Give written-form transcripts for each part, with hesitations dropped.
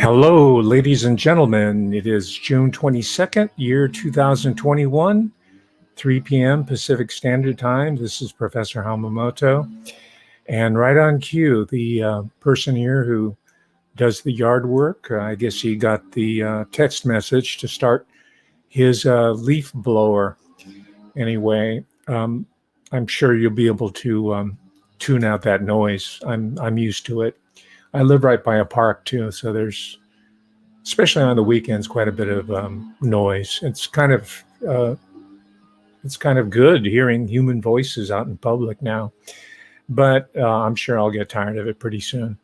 Hello, ladies and gentlemen. It is June 22nd, year 2021, 3 p.m. Pacific Standard Time. This is Professor Hamamoto. And right on cue, the person here who does the yard work, I guess he got the text message to start his leaf blower. Anyway, I'm sure you'll be able to tune out that noise. I'm used to it. I live right by a park too, so there's, especially on the weekends, quite a bit of noise. It's kind of good hearing human voices out in public now, but I'm sure I'll get tired of it pretty soon.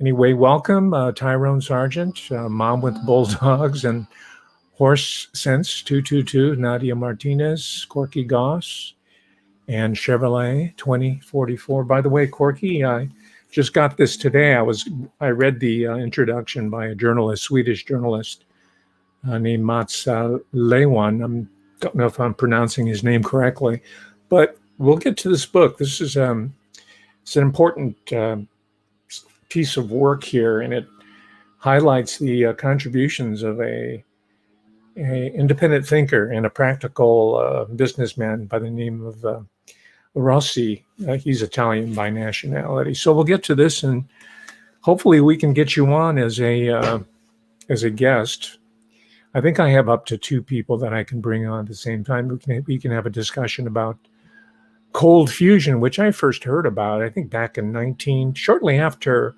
Anyway, welcome, Tyrone Sargent, mom with bulldogs and horse sense 222, Nadia Martinez, Corky Goss, and Chevrolet 2044. By the way, Corky, I just got this today. I read the introduction by a journalist, Swedish journalist named Mats Lewan. I don't know if I'm pronouncing his name correctly, but we'll get to this book. This is it's an important piece of work here, and it highlights the contributions of a independent thinker and a practical businessman by the name of Rossi. He's Italian by nationality. So we'll get to this, and hopefully we can get you on as a guest. I think I have up to 2 people that I can bring on at the same time. We can have a discussion about cold fusion, which I first heard about, I think back in shortly after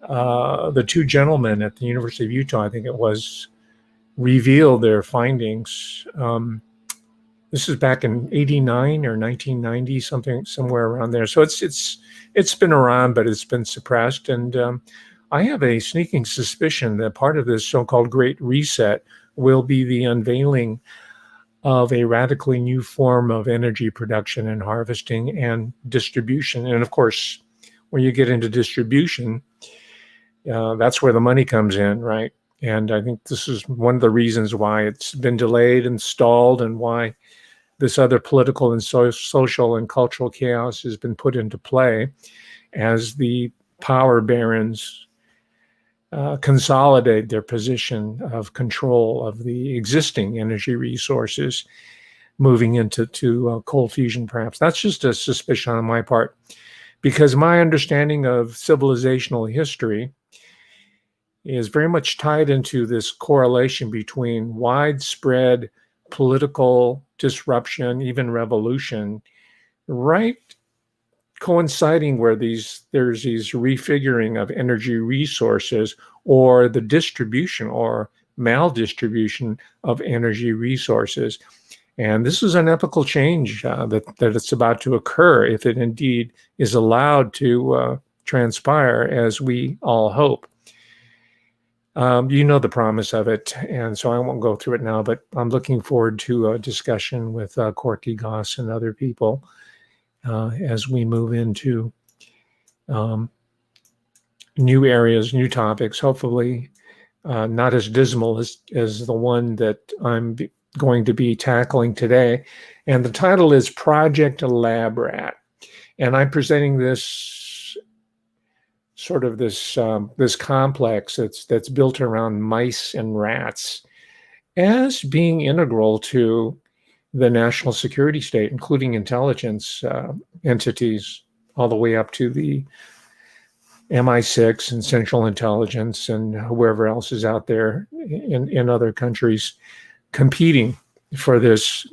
the 2 gentlemen at the University of Utah, I think it was, revealed their findings. This is back in 89 or 1990, somewhere around there. So it's been around, but it's been suppressed. And I have a sneaking suspicion that part of this so-called Great Reset will be the unveiling of a radically new form of energy production and harvesting and distribution. And of course, when you get into distribution, that's where the money comes in, right? And I think this is one of the reasons why it's been delayed and stalled, and why this other political and social and cultural chaos has been put into play as the power barons consolidate their position of control of the existing energy resources, moving into cold fusion, perhaps. That's just a suspicion on my part, because my understanding of civilizational history is very much tied into this correlation between widespread political disruption, even revolution, right, coinciding where there's these refiguring of energy resources, or the distribution or maldistribution of energy resources. And this is an epochal change that it's about to occur, if it indeed is allowed to transpire as we all hope. You know the promise of it, and so I won't go through it now, but I'm looking forward to a discussion with Corky Goss and other people as we move into new areas, new topics, hopefully not as dismal as the one that I'm going to be tackling today. And the title is Project Lab Rat. And I'm presenting this this complex that's built around mice and rats as being integral to the national security state, including intelligence entities, all the way up to the MI6 and Central Intelligence and whoever else is out there in other countries competing for this.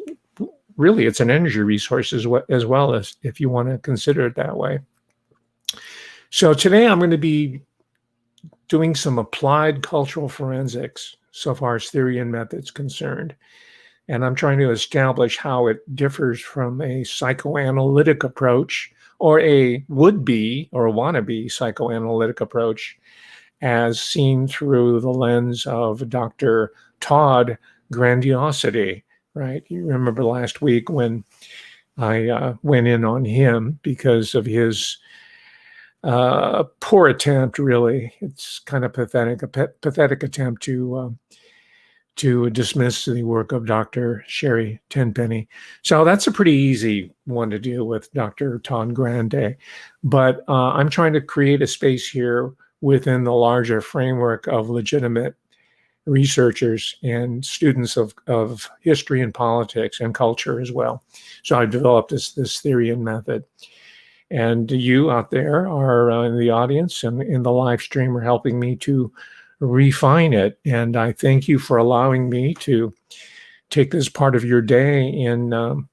Really, it's an energy resource as well, as if you want to consider it that way. So today I'm going to be doing some applied cultural forensics, so far as theory and methods concerned. And I'm trying to establish how it differs from a psychoanalytic approach, or a would-be or wannabe psychoanalytic approach, as seen through the lens of Dr. Todd Grandiosity, right? You remember last week when I went in on him because of his poor attempt, really. It's kind of pathetic, a pathetic attempt to dismiss the work of Dr. Sherry Tenpenny. So that's a pretty easy one to deal with, Dr. Todd Grande. But I'm trying to create a space here within the larger framework of legitimate researchers and students of history and politics and culture as well. So I developed this theory and method. And you out there are in the audience and in the live stream are helping me to refine it. And I thank you for allowing me to take this part of your day in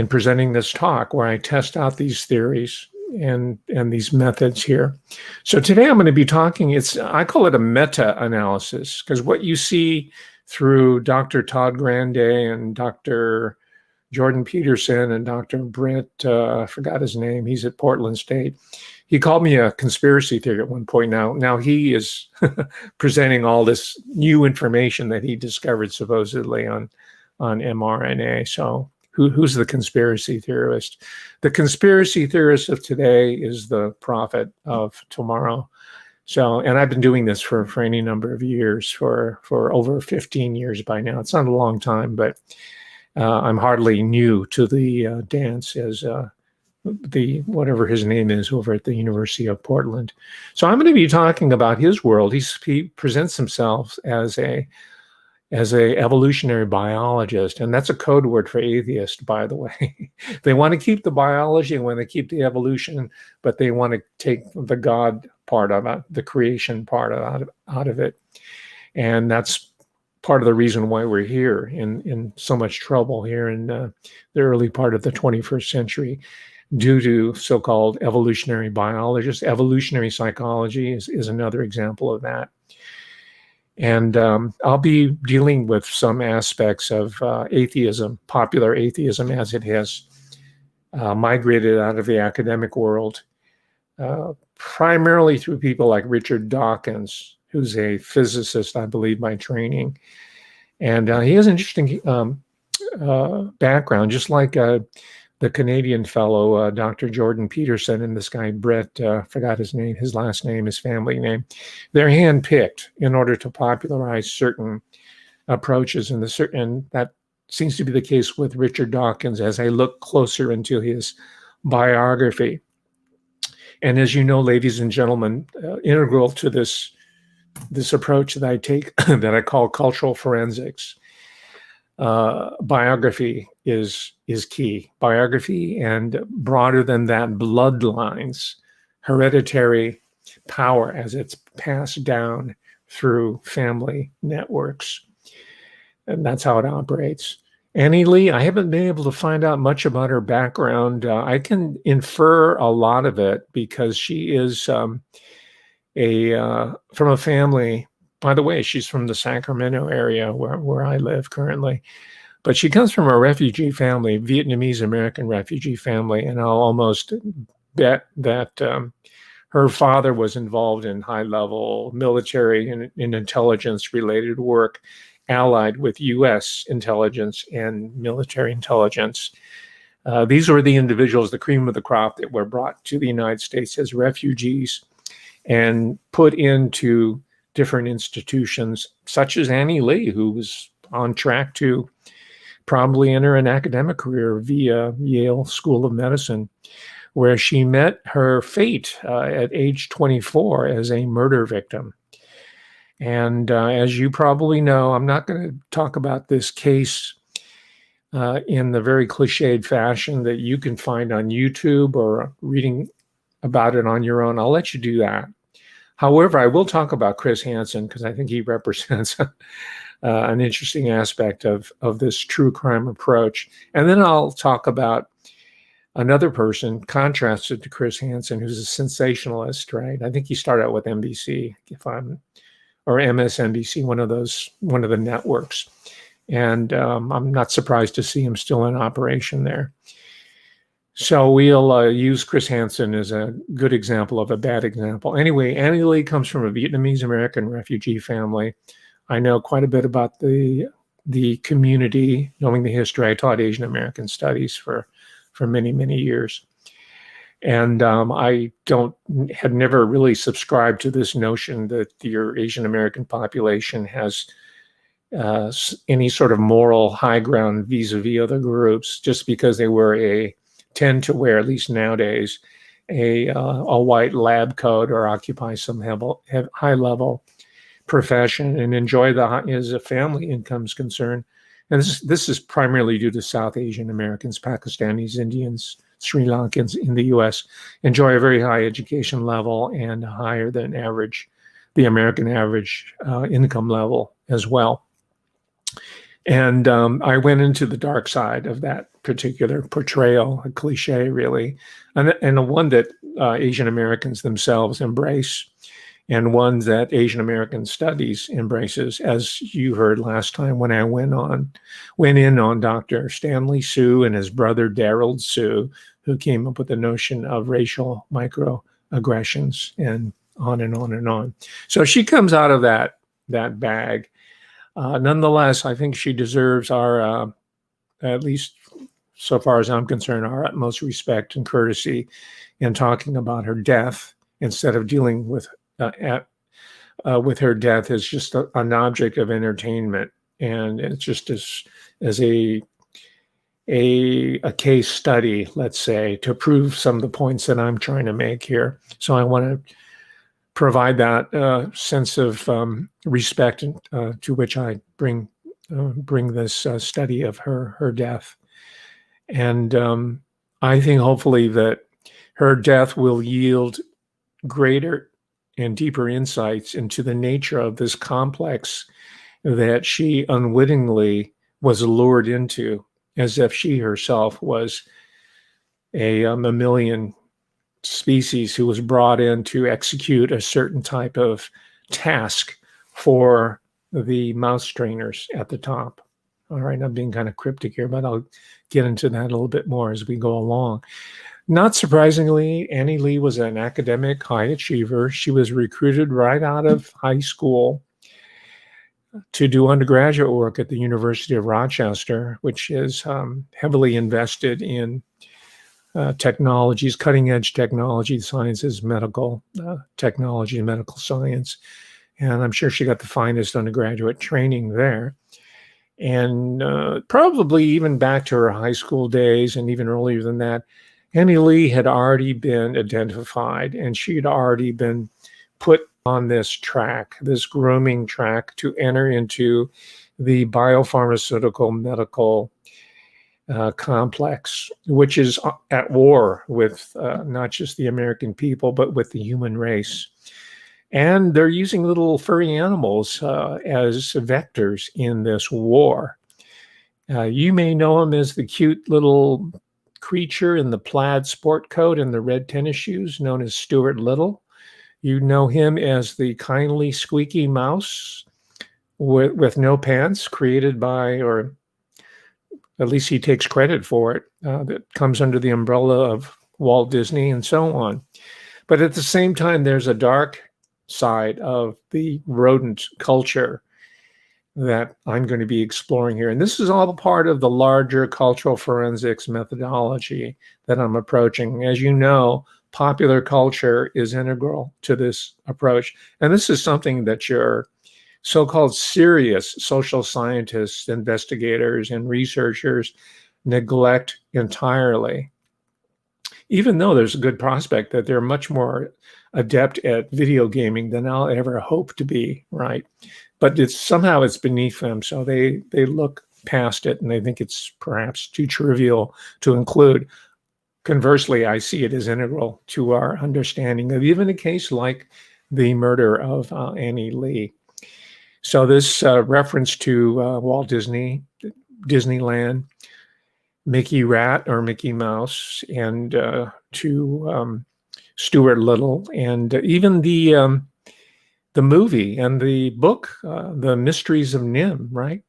presenting this talk where I test out these theories and these methods here. So today I'm going to be talking, I call it a meta-analysis, because what you see through Dr. Todd Grande and Dr. Jordan Peterson and Dr. Brett, I forgot his name, he's at Portland State. He called me a conspiracy theory at one point. Now he is presenting all this new information that he discovered supposedly on mRNA. So who's the conspiracy theorist? The conspiracy theorist of today is the prophet of tomorrow. So, and I've been doing this for any number of years, for over 15 years by now. It's not a long time, but I'm hardly new to the dance as the whatever his name is over at the University of Portland. So I'm going to be talking about his world. He presents himself as a evolutionary biologist, and that's a code word for atheist, by the way. They want to keep the biology and want to keep the evolution, but they want to take the God part of it, the creation part out of it. And that's part of the reason why we're here in so much trouble here in the early part of the 21st century due to so-called evolutionary biologists. Evolutionary psychology is another example of that. And I'll be dealing with some aspects of atheism, popular atheism, as it has migrated out of the academic world, primarily through people like Richard Dawkins, who's a physicist, I believe, by training. And he has an interesting background, just like the Canadian fellow, Dr. Jordan Peterson, and this guy, Brett, forgot his name, his last name, his family name. They're handpicked in order to popularize certain approaches. And that seems to be the case with Richard Dawkins as I look closer into his biography. And as you know, ladies and gentlemen, integral to this approach that I take, that I call cultural forensics, biography is key. Biography, and broader than that, bloodlines, hereditary power as it's passed down through family networks. And that's how it operates. Annie Lee, I haven't been able to find out much about her background. I can infer a lot of it because she is from a family. By the way, she's from the Sacramento area where I live currently. But she comes from a refugee family, Vietnamese American refugee family, and I'll almost bet that her father was involved in high-level military and intelligence-related work, allied with U.S. intelligence and military intelligence. These were the individuals, the cream of the crop, that were brought to the United States as refugees and put into different institutions, such as Annie Lee, who was on track to probably enter an academic career via Yale School of Medicine, where she met her fate at age 24 as a murder victim. And as you probably know, I'm not going to talk about this case in the very cliched fashion that you can find on YouTube or reading about it on your own. I'll let you do that. However, I will talk about Chris Hansen because I think he represents an interesting aspect of this true crime approach. And then I'll talk about another person contrasted to Chris Hansen, who's a sensationalist, right? I think he started out with NBC, or MSNBC, one of the networks. And I'm not surprised to see him still in operation there. So we'll use Chris Hansen as a good example of a bad example. Anyway, Annie Lee comes from a Vietnamese American refugee family. I know quite a bit about the community, knowing the history. I taught Asian American studies for many, many years. And I had never really subscribed to this notion that your Asian American population has any sort of moral high ground vis-a-vis other groups, just because they tend to wear, at least nowadays, a white lab coat or occupy some high level profession and enjoy as a family income is concerned. And this is primarily due to South Asian Americans, Pakistanis, Indians, Sri Lankans in the U.S. enjoy a very high education level and higher than average, the American average income level as well. And I went into the dark side of that particular portrayal, a cliche really, and a one that Asian Americans themselves embrace, and one that Asian American Studies embraces, as you heard last time when I went in on Dr. Stanley Sue and his brother Darrell Sue, who came up with the notion of racial microaggressions, and on and on and on. So she comes out of that bag. Nonetheless, I think she deserves our, at least so far as I'm concerned, our utmost respect and courtesy in talking about her death, instead of dealing with her death as just an object of entertainment, and it's just as a case study, let's say, to prove some of the points that I'm trying to make here. So I want to provide that sense of respect to which I bring this study of her death. And I think hopefully that her death will yield greater and deeper insights into the nature of this complex that she unwittingly was lured into, as if she herself was a mammalian species who was brought in to execute a certain type of task for the mouse trainers at the top. All right, I'm being kind of cryptic here, but I'll get into that a little bit more as we go along. Not surprisingly, Annie Lee was an academic high achiever. She was recruited right out of high school to do undergraduate work at the University of Rochester, which is heavily invested in technologies, cutting-edge technology, sciences, medical technology, and medical science. And I'm sure she got the finest undergraduate training there. And probably even back to her high school days and even earlier than that, Annie Lee had already been identified, and she'd already been put on this track, this grooming track, to enter into the biopharmaceutical medical complex, which is at war with not just the American people, but with the human race. And they're using little furry animals as vectors in this war. You may know him as the cute little creature in the plaid sport coat and the red tennis shoes, known as Stuart Little. You know him as the kindly squeaky mouse with no pants, created by, or at least he takes credit for it, that comes under the umbrella of Walt Disney and so on. But at the same time, there's a dark side of the rodent culture that I'm going to be exploring here. And this is all part of the larger cultural forensics methodology that I'm approaching. As you know, popular culture is integral to this approach. And this is something that your so-called serious social scientists, investigators, and researchers neglect entirely. Even though there's a good prospect that they're much more adept at video gaming than I'll ever hope to be, right? But somehow it's beneath them, so they look past it and they think it's perhaps too trivial to include. Conversely, I see it as integral to our understanding of even a case like the murder of Annie Lee. So this reference to Walt Disney, Disneyland, Mickey Rat or Mickey Mouse, and to Stuart Little, and even the movie and the book, The Mysteries of Nim, right?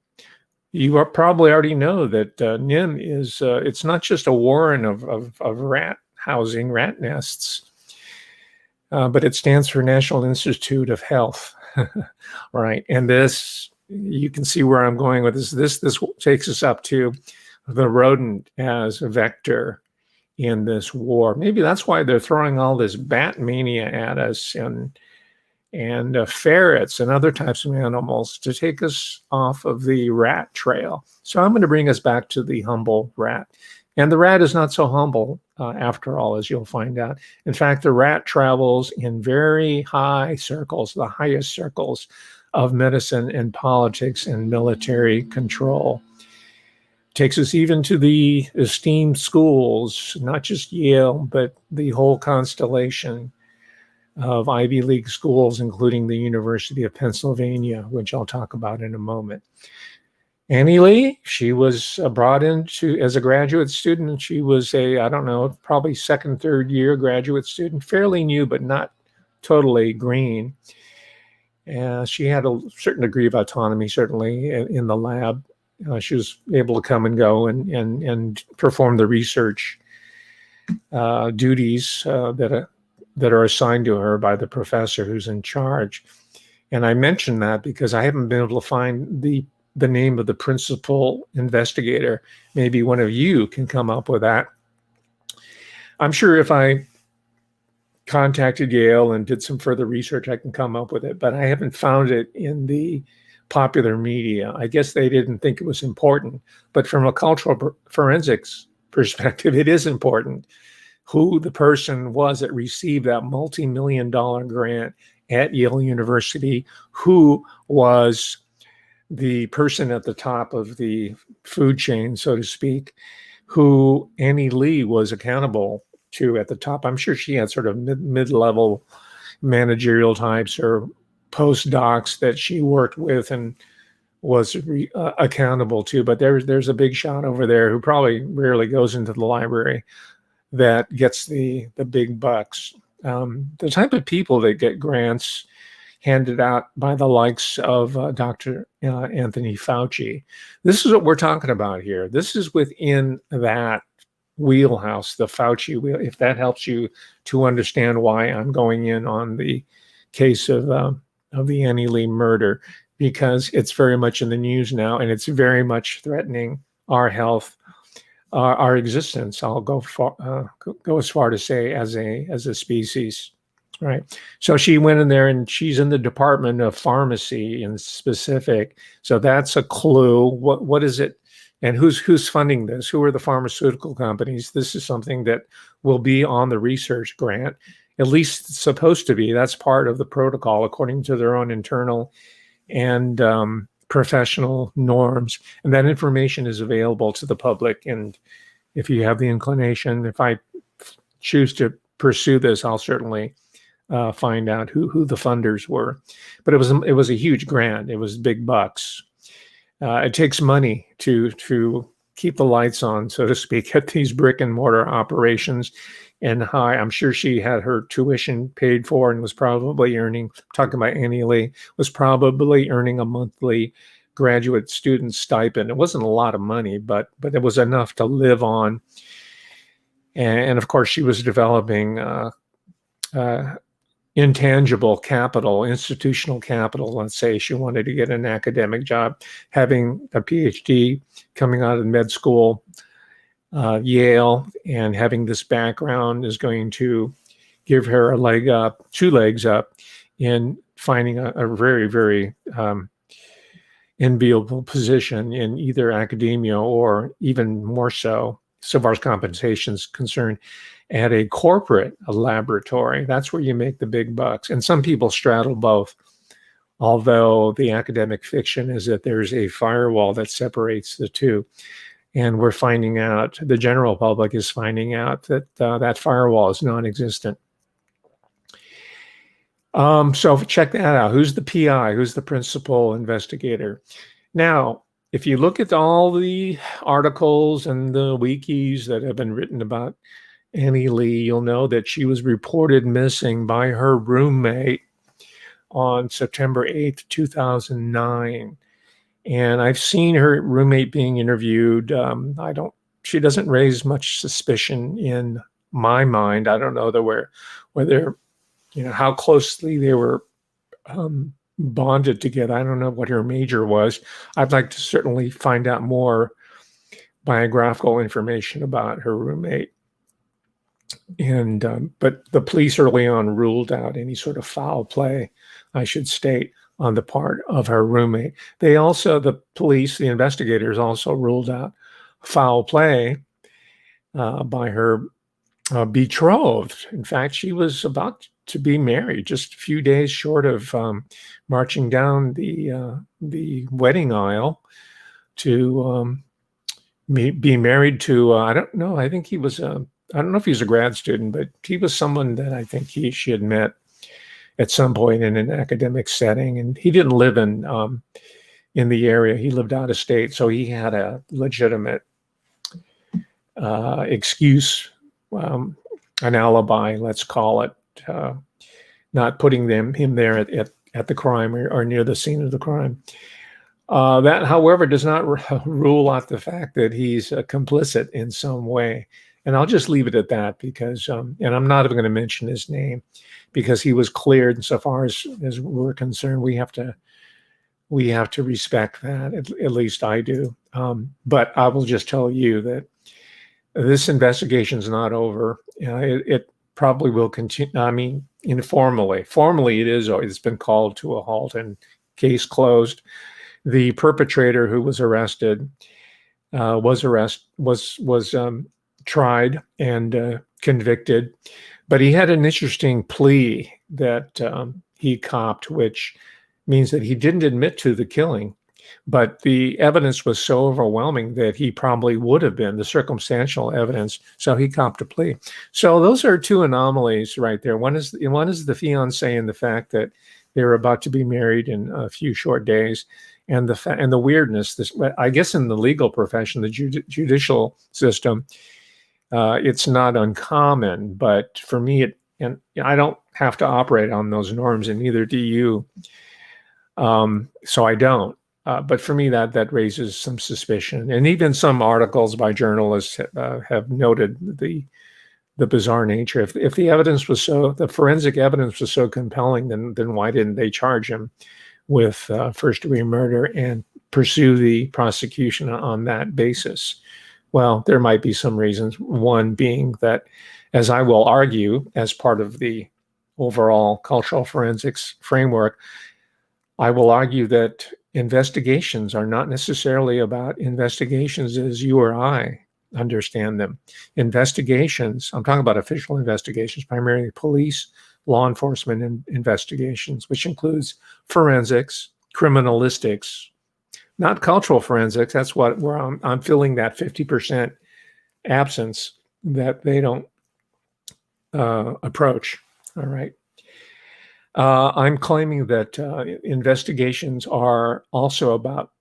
You probably already know that Nim is, it's not just a warren of rat housing, rat nests, but it stands for National Institute of Health, right? And this, you can see where I'm going with this. This takes us up to the rodent as a vector in this war. Maybe that's why they're throwing all this bat mania at us, and ferrets and other types of animals to take us off of the rat trail. So I'm going to bring us back to the humble rat. And the rat is not so humble, after all, as you'll find out. In fact, the rat travels in very high circles, the highest circles of medicine and politics and military control. Takes us even to the esteemed schools, not just Yale, but the whole constellation of Ivy League schools, including the University of Pennsylvania, which I'll talk about in a moment. Annie Lee, she was brought in as a graduate student. She was I don't know, probably second, third year graduate student, fairly new, but not totally green. She had a certain degree of autonomy, certainly, in the lab. She was able to come and go and perform the research duties that are assigned to her by the professor who's in charge. And I mention that because I haven't been able to find the name of the principal investigator. Maybe one of you can come up with that. I'm sure if I contacted Yale and did some further research, I can come up with it, but I haven't found it in the popular media. I guess they didn't think it was important, but from a cultural forensics perspective, it is important who the person was that received that multi-million-dollar grant at Yale University, who was the person at the top of the food chain, so to speak, who Annie Lee was accountable to at the top. I'm sure she had sort of mid-level managerial types or postdocs that she worked with and was accountable to. But there's a big shot over there who probably rarely goes into the library that gets the big bucks. The type of people that get grants handed out by the likes of Dr. Anthony Fauci. This is what we're talking about here. This is within that wheelhouse, the Fauci wheel, if that helps you to understand why I'm going in on the case of the Annie Lee murder, because it's very much in the news now, and it's very much threatening our health, our existence. I'll go as far to say as a species. Right. So she went in there, and she's in the Department of Pharmacy in specific. So that's a clue. What is it? And who's funding this? Who are the pharmaceutical companies? This is something that will be on the research grant, at least it's supposed to be. That's part of the protocol according to their own internal and professional norms. And that information is available to the public. And if you have the inclination, if I choose to pursue this, I'll certainly find out who the funders were. But it was a huge grant. It was big bucks. It takes money to keep the lights on, so to speak, at these brick and mortar operations. And I'm sure she had her tuition paid for and was probably earning, talking about Annie Lee, was probably earning a monthly graduate student stipend. It wasn't a lot of money, but it was enough to live on. And of course, she was developing intangible capital, institutional capital. Let's say she wanted to get an academic job, having a PhD, coming out of med school, Yale, and having this background is going to give her a leg up, 2 legs up in finding a very, very enviable position in either academia or even more so far as compensation is concerned, at a corporate laboratory. That's where you make the big bucks. And some people straddle both, although the academic fiction is that there's a firewall that separates the two. And we're finding out, the general public is finding out that that firewall is non-existent. So check that out. Who's the PI? Who's the principal investigator? Now, if you look at all the articles and the wikis that have been written about Annie Lee, you'll know that she was reported missing by her roommate on September 8th, 2009. And I've seen her roommate being interviewed. She doesn't raise much suspicion in my mind. I don't know whether how closely they were bonded together. I don't know what her major was. I'd like to certainly find out more biographical information about her roommate. And but the police early on ruled out any sort of foul play, I should state, on the part of her roommate. The investigators also ruled out foul play by her betrothed. In fact, she was about to be married, just a few days short of marching down the wedding aisle to be married to. I don't know. I think he was. I don't know if he was a grad student, but he was someone that I think she had met at some point in an academic setting, and he didn't live in the area. He lived out of state, so he had a legitimate excuse, an alibi, let's call it, not putting him there at the crime or near the scene of the crime. That, however, does not rule out the fact that he's complicit in some way. And I'll just leave it at that because, and I'm not even going to mention his name because he was cleared. And so far as we're concerned, we have to respect that. At least I do. But I will just tell you that this investigation is not over. It probably will continue. I mean, formally it is. It's been called to a halt and case closed. The perpetrator who was arrested was tried and convicted, but he had an interesting plea that he copped, which means that he didn't admit to the killing, but the evidence was so overwhelming that he probably would have been, the circumstantial evidence, so he copped a plea. So those are two anomalies right there. One is the fiance and the fact that they were about to be married in a few short days, and the weirdness. I guess in the legal profession, the judicial system, it's not uncommon, but for me, and I don't have to operate on those norms, and neither do you. So I don't. But for me, that raises some suspicion, and even some articles by journalists have noted the bizarre nature. If the evidence was the forensic evidence was so compelling, then why didn't they charge him with first-degree murder and pursue the prosecution on that basis? Well, there might be some reasons. One being that, as I will argue, as part of the overall cultural forensics framework, I will argue that investigations are not necessarily about investigations as you or I understand them. Investigations, I'm talking about official investigations, primarily police, law enforcement investigations, which includes forensics, criminalistics, not cultural forensics. That's where I'm feeling that 50% absence that they don't approach. All right. I'm claiming that investigations are also about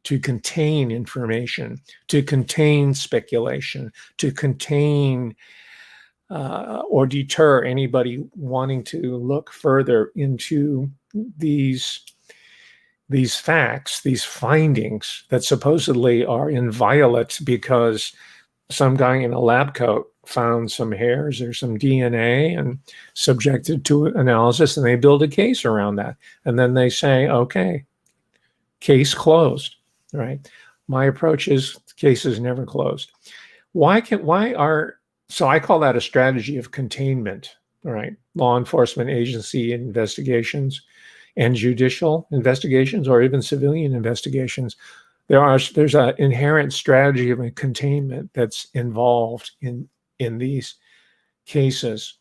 to contain information, to contain speculation, to contain or deter anybody wanting to look further into these facts, these findings that supposedly are inviolate because some guy in a lab coat found some hairs or some DNA and subjected to analysis, and they build a case around that. And then they say, okay, case closed, right? My approach is the case is never closed. So I call that a strategy of containment, all right? Law enforcement agency investigations and judicial investigations, or even civilian investigations. There's an inherent strategy of containment that's involved in these cases.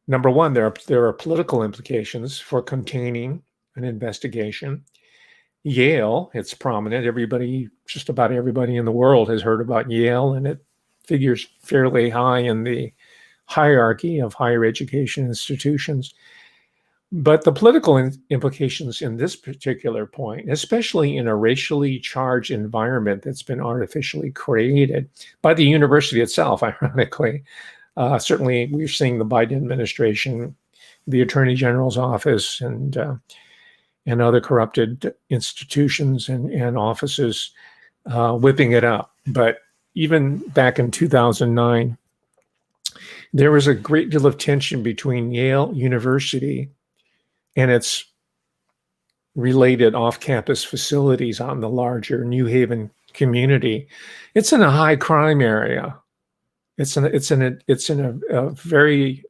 Number one, there are political implications for containing an investigation. Yale, it's prominent. Just about everybody in the world has heard about Yale, and it figures fairly high in the hierarchy of higher education institutions. But the political implications in this particular point, especially in a racially charged environment that's been artificially created by the university itself, ironically, certainly we're seeing the Biden administration, the Attorney General's office, and other corrupted institutions and offices whipping it up. But even back in 2009, there was a great deal of tension between Yale University and its related off-campus facilities out in the larger New Haven community. It's in a high crime area. It's in a very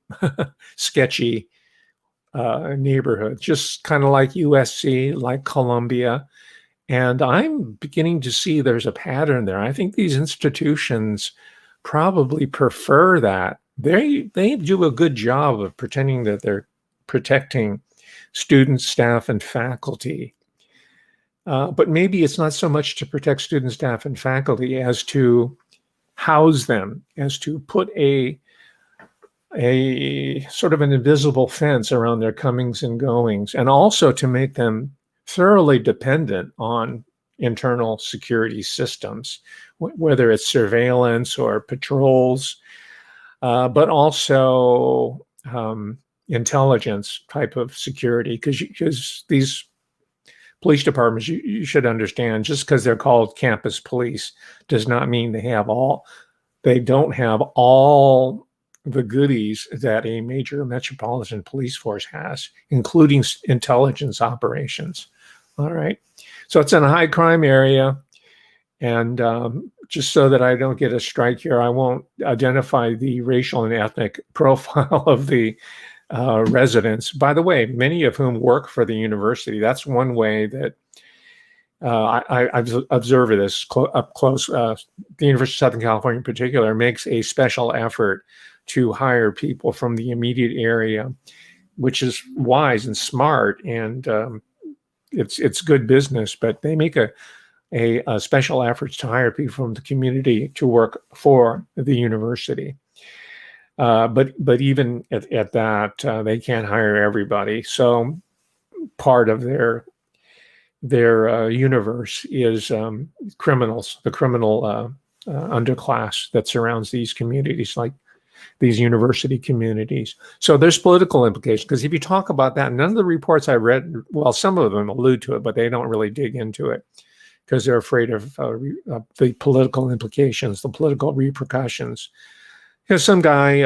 sketchy neighborhood, just kind of like USC, like Columbia. And I'm beginning to see there's a pattern there. I think these institutions probably prefer that. They do a good job of pretending that they're protecting students, staff, and faculty. But maybe it's not so much to protect students, staff, and faculty as to house them, as to put a sort of an invisible fence around their comings and goings, and also to make them thoroughly dependent on internal security systems, whether it's surveillance or patrols, but also intelligence type of security, because these police departments, you should understand, just because they're called campus police does not mean they don't have all the goodies that a major metropolitan police force has, including intelligence operations. All right. So it's in a high crime area. And just so that I don't get a strike here, I won't identify the racial and ethnic profile of the residents. By the way, many of whom work for the university. That's one way that I've observed this up close. The University of Southern California in particular makes a special effort to hire people from the immediate area, which is wise and smart, and it's good business. But they make a special effort to hire people from the community to work for the university. But even at that, they can't hire everybody. So part of their universe is criminals, the criminal underclass that surrounds these communities, like these university communities. So there's political implications, because if you talk about that, none of the reports I read, well, some of them allude to it, but they don't really dig into it because they're afraid of the political implications, the political repercussions. Some guy,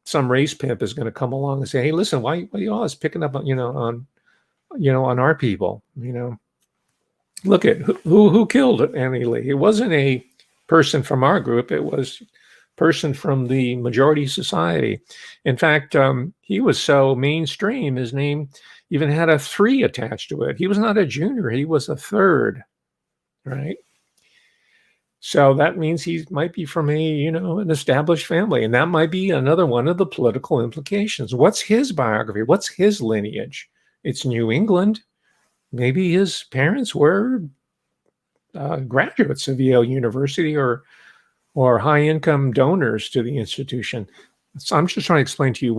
some race pimp is going to come along and say, "Hey, listen, why are you always picking up on our people? Look at who killed Annie Lee. It wasn't a person from our group. It was person from the majority society. In fact, he was so mainstream, his name even had a 3 attached to it. He was not a junior, he was a 3rd, right? So that means he might be from an established family, and that might be another one of the political implications. What's his biography? What's his lineage? It's New England. Maybe his parents were graduates of Yale University or high-income donors to the institution. So I'm just trying to explain to you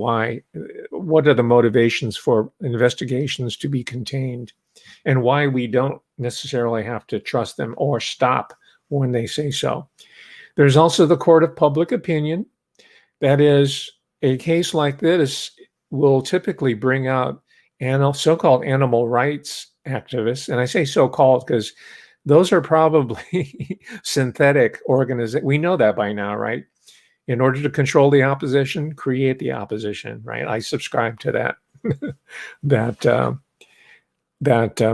what are the motivations for investigations to be contained, and why we don't necessarily have to trust them or stop when they say so. There's also the court of public opinion. That is, a case like this will typically bring out so-called animal rights activists. And I say so-called because those are probably synthetic organizations. We know that by now, right? In order to control the opposition, create the opposition, right? I subscribe to that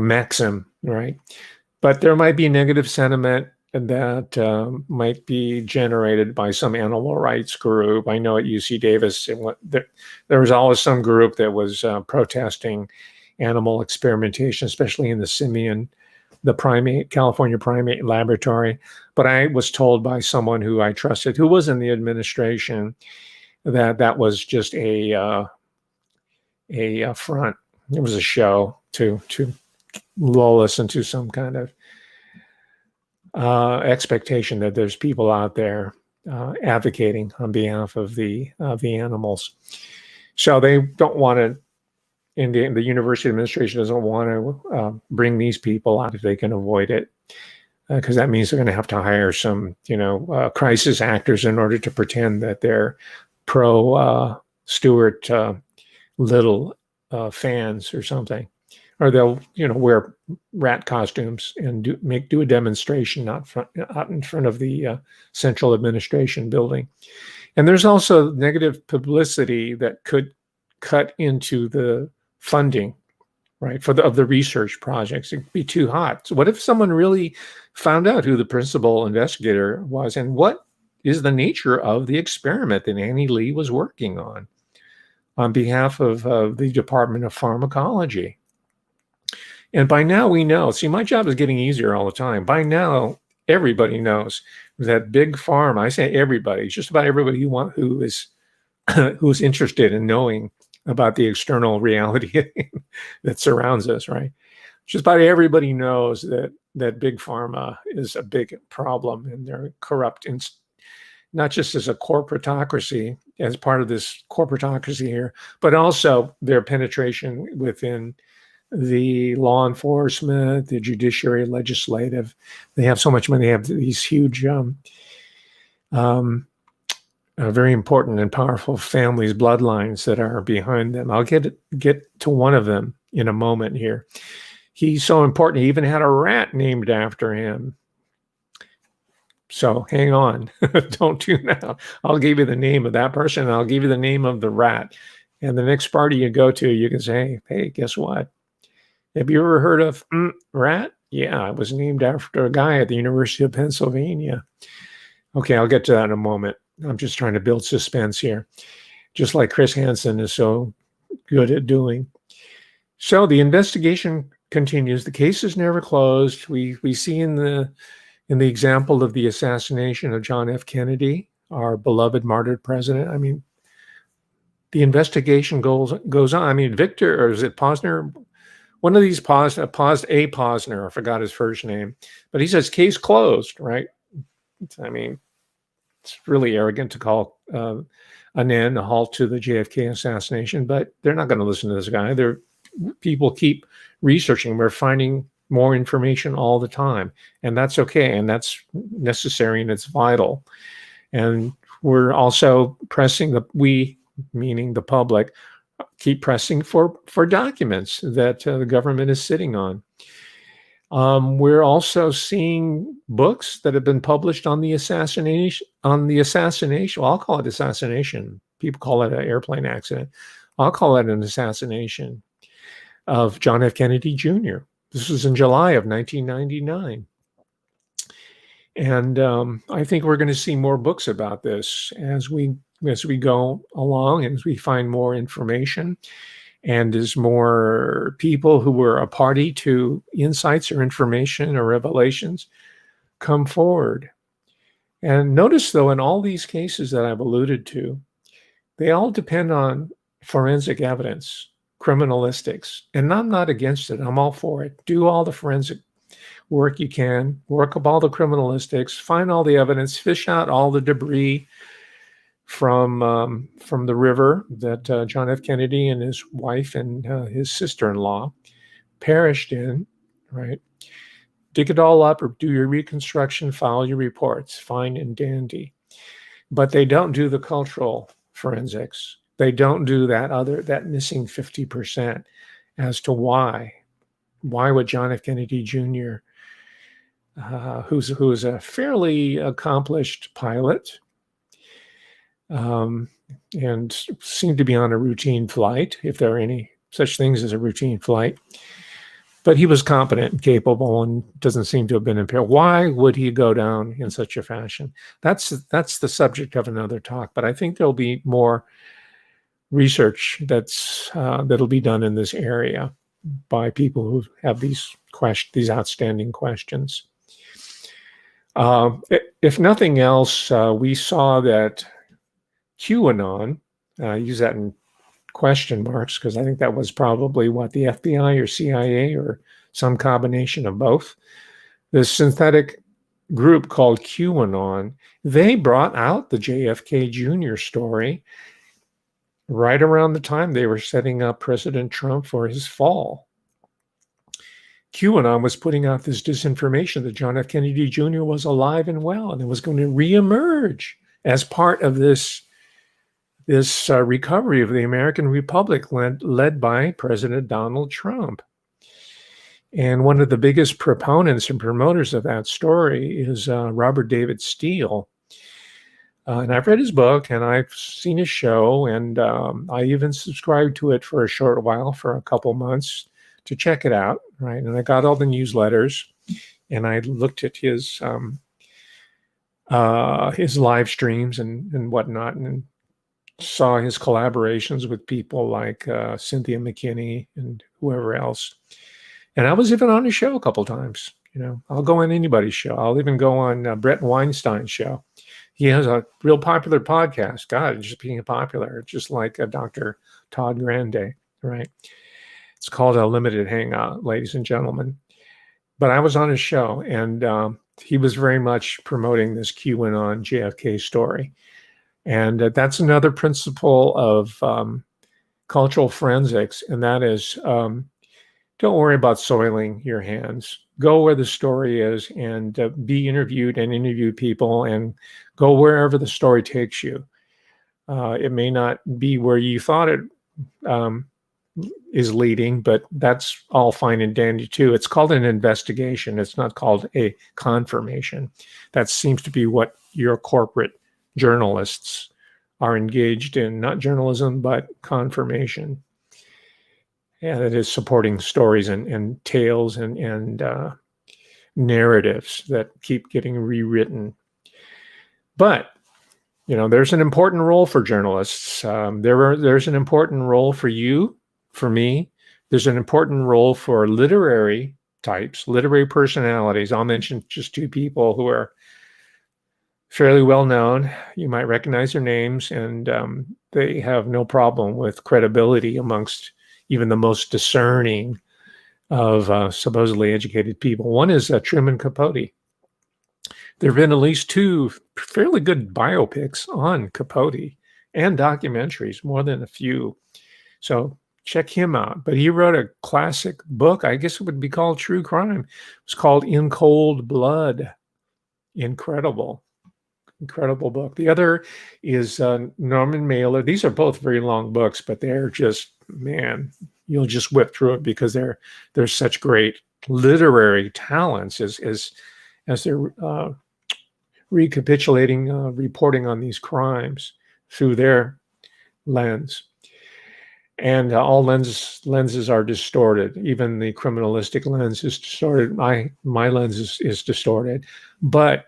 maxim, right? But there might be negative sentiment that might be generated by some animal rights group. I know at UC Davis, there was always some group that was protesting animal experimentation, especially in the California primate laboratory. But I was told by someone who I trusted, who was in the administration, that was just a front. It was a show to lull us into some kind of expectation that there's people out there advocating on behalf of the animals. So they don't want to, and the university administration doesn't want to bring these people out if they can avoid it, because that means they're going to have to hire some, crisis actors in order to pretend that they're pro Stuart Little fans or something. Or they'll, wear rat costumes and do a demonstration out in front of the central administration building. And there's also negative publicity that could cut into the funding, right, of the research projects. It'd be too hot. So what if someone really found out who the principal investigator was, and what is the nature of the experiment that Annie Lee was working on behalf of the Department of Pharmacology? And by now we know, see, my job is getting easier all the time. By now, everybody knows that big pharma, I say everybody, just about everybody who is who's interested in knowing about the external reality that surrounds us, right? Just about everybody knows that big pharma is a big problem, and they're corrupt, not just as a corporatocracy, as part of this corporatocracy here, but also their penetration within the law enforcement, the judiciary, legislative. They have so much money. They have these huge, very important and powerful families, bloodlines that are behind them. I'll get to one of them in a moment here. He's so important, he even had a rat named after him. So hang on, don't tune out. I'll give you the name of that person, and I'll give you the name of the rat. And the next party you go to, you can say, hey, guess what? Have you ever heard of rat? Yeah, it was named after a guy at the University of Pennsylvania. Okay, I'll get to that in a moment. I'm just trying to build suspense here, just like Chris Hansen is so good at doing. So the investigation continues. The case is never closed. We see in the example of the assassination of John F. Kennedy, our beloved martyred president. I mean, the investigation goes on. I mean, Victor, or is it Posner? One of these Posner, I forgot his first name, but he says case closed, right? I mean, it's really arrogant to call an end, a halt to the JFK assassination, but they're not going to listen to this guy. People keep researching. We're finding more information all the time, and that's okay, and that's necessary, and it's vital. And we're also pressing we, meaning the public, keep pressing for documents that the government is sitting on. We're also seeing books that have been published on the assassination. Well, I'll call it assassination. People call it an airplane accident. I'll call it an assassination of John F. Kennedy Jr. This was in July of 1999. And I think we're going to see more books about this as we go along, and as we find more information, and as more people who were a party to insights or information or revelations come forward. And notice, though, in all these cases that I've alluded to, they all depend on forensic evidence, criminalistics. And I'm not against it. I'm all for it. Do all the forensic work you can, work up all the criminalistics, find all the evidence, fish out all the debris from the river that John F. Kennedy and his wife and his sister-in-law perished in, right? Dig it all up, or do your reconstruction, file your reports, fine and dandy. But they don't do the cultural forensics. They don't do that missing 50% as to why. Why would John F. Kennedy Jr., who's a fairly accomplished pilot, and seemed to be on a routine flight, if there are any such things as a routine flight, but he was competent and capable and doesn't seem to have been impaired. Why would he go down in such a fashion? That's the subject of another talk, but I think there'll be more research that'll be done in this area by people who have these outstanding questions. If nothing else, we saw that QAnon, use that in question marks because I think that was probably what the FBI or CIA or some combination of both. This synthetic group called QAnon, they brought out the JFK Jr. story right around the time they were setting up President Trump for his fall. QAnon was putting out this disinformation that John F. Kennedy Jr. was alive and well, and it was going to reemerge as part of this recovery of the American Republic led by President Donald Trump. And one of the biggest proponents and promoters of that story is Robert David Steele. And I've read his book, and I've seen his show, and I even subscribed to it for a short while, for a couple months, to check it out, right? And I got all the newsletters, and I looked at his live streams and whatnot, and saw his collaborations with people like Cynthia McKinney and whoever else. And I was even on his show a couple times. I'll go on anybody's show. I'll even go on Brett Weinstein's show. He has a real popular podcast. God, just being popular, just like Dr. Todd Grande, right? It's called A Limited Hangout, ladies and gentlemen. But I was on his show, and he was very much promoting this QAnon JFK story. And that's another principle of cultural forensics, and that is don't worry about soiling your hands. Go where the story is and be interviewed and interview people and go wherever the story takes you. It may not be where you thought it is leading, but that's all fine and dandy too. It's called an investigation. It's not called a confirmation. That seems to be what your corporate journalists are engaged in, not journalism, but confirmation. Yeah, that is supporting stories and tales and narratives that keep getting rewritten. But there's an important role for journalists. There's an important role for you, for me. There's an important role for literary types, literary personalities. I'll mention just two people who are fairly well known. You might recognize their names, and they have no problem with credibility amongst even the most discerning of supposedly educated people. One is Truman Capote. There have been at least two fairly good biopics on Capote and documentaries, more than a few. So check him out. But he wrote a classic book. I guess it would be called True Crime. It's called In Cold Blood. Incredible book. The other is Norman Mailer. These are both very long books, but they're just, man, you'll just whip through it because they're such great literary talents as they're recapitulating, reporting on these crimes through their lens. And all lenses are distorted. Even the criminalistic lens is distorted. My lens is distorted, but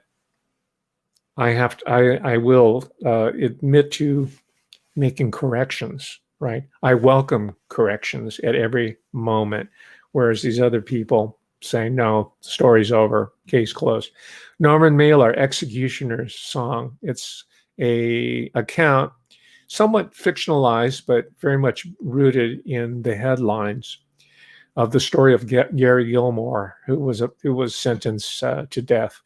I will admit to making corrections, right? I welcome corrections at every moment, whereas these other people say, no, the story's over, case closed. Norman Mailer, Executioner's Song. It's a account, somewhat fictionalized, but very much rooted in the headlines of the story of Gary Gilmore, who was sentenced to death.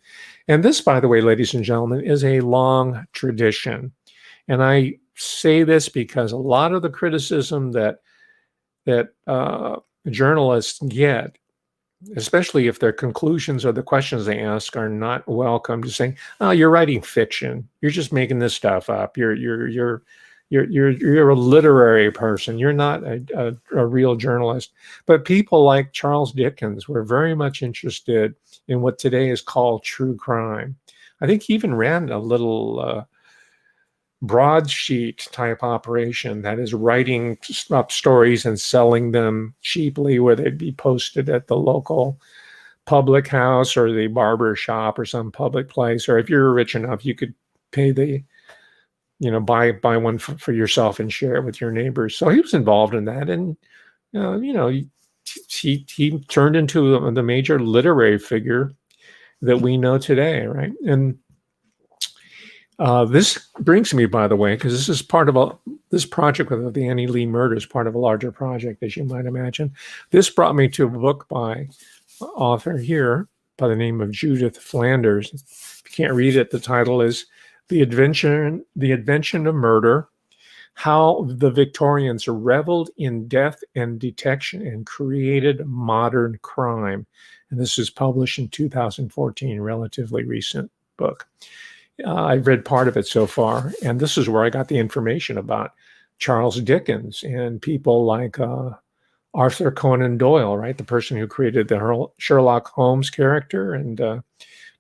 And this, by the way, ladies and gentlemen, is a long tradition. And I say this because a lot of the criticism that journalists get, especially if their conclusions or the questions they ask are not welcome, just saying, "Oh, you're writing fiction. You're just making this stuff up. You're a literary person. You're not a real journalist." But people like Charles Dickens were very much interested in what today is called true crime. I think he even ran a little broadsheet type operation, that is writing up stories and selling them cheaply, where they'd be posted at the local public house or the barber shop or some public place. Or if you're rich enough, you could pay buy one for yourself and share it with your neighbors. So he was involved in that, and he turned into the major literary figure that we know today, right? And this brings me, by the way, because this is part of this project with the Annie Lee murder is part of a larger project, as you might imagine. This brought me to a book by author here by the name of Judith Flanders. If you can't read it, the title is The Invention of Murder: How the Victorians Reveled in Death and Detection and Created Modern Crime. And this is published in 2014, relatively recent book. I've read part of it so far, and this is where I got the information about Charles Dickens and people like Arthur Conan Doyle, right? The person who created the Sherlock Holmes character, and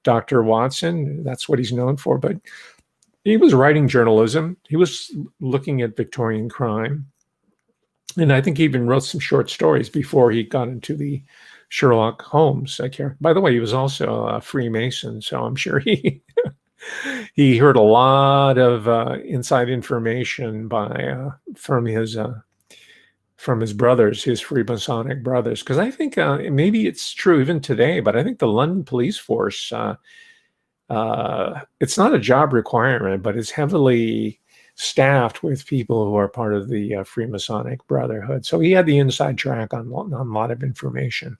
Dr. Watson. That's what he's known for. But he was writing journalism. He was looking at Victorian crime. And I think he even wrote some short stories before he got into the Sherlock Holmes character. By the way, he was also a Freemason, so I'm sure he he heard a lot of inside information from his from his brothers, his Freemasonic brothers. Because I think maybe it's true even today, but I think the London police force, it's not a job requirement, but it's heavily staffed with people who are part of the Freemasonic Brotherhood. So he had the inside track on a lot of information.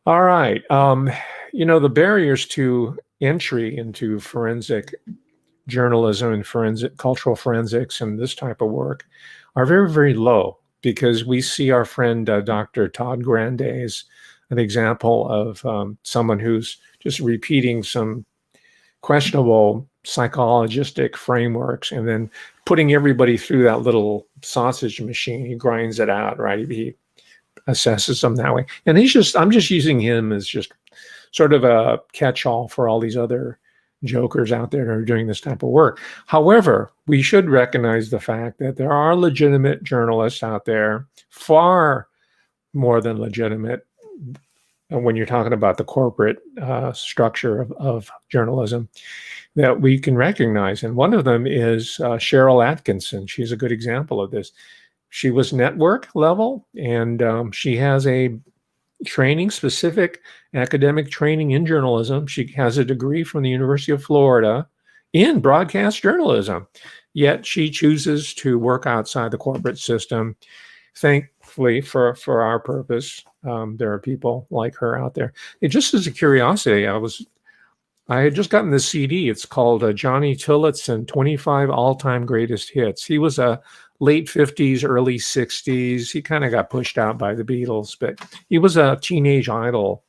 All right. The barriers to entry into forensic journalism and cultural forensics and this type of work are very, very low, because we see our friend Dr. Todd Grande as an example of someone who's just repeating some questionable psychologistic frameworks and then putting everybody through that little sausage machine. He grinds it out, right? He assesses them that way. And I'm just using him as just sort of a catch-all for all these other jokers out there that are doing this type of work. However, we should recognize the fact that there are legitimate journalists out there, far more than legitimate when you're talking about the corporate structure of journalism, that we can recognize. And one of them is Cheryl Atkinson. She's a good example of this. She was network level, and she has a specific academic training in journalism. She has a degree from the University of Florida in broadcast journalism, yet she chooses to work outside the corporate system. Thankfully, for our purpose, there are people like her out there. Just as a curiosity, I had just gotten this CD. It's called Johnny Tillotson 25 All-Time Greatest Hits. He was a late 50s, early 60s. He kind of got pushed out by the Beatles, but he was a teenage idol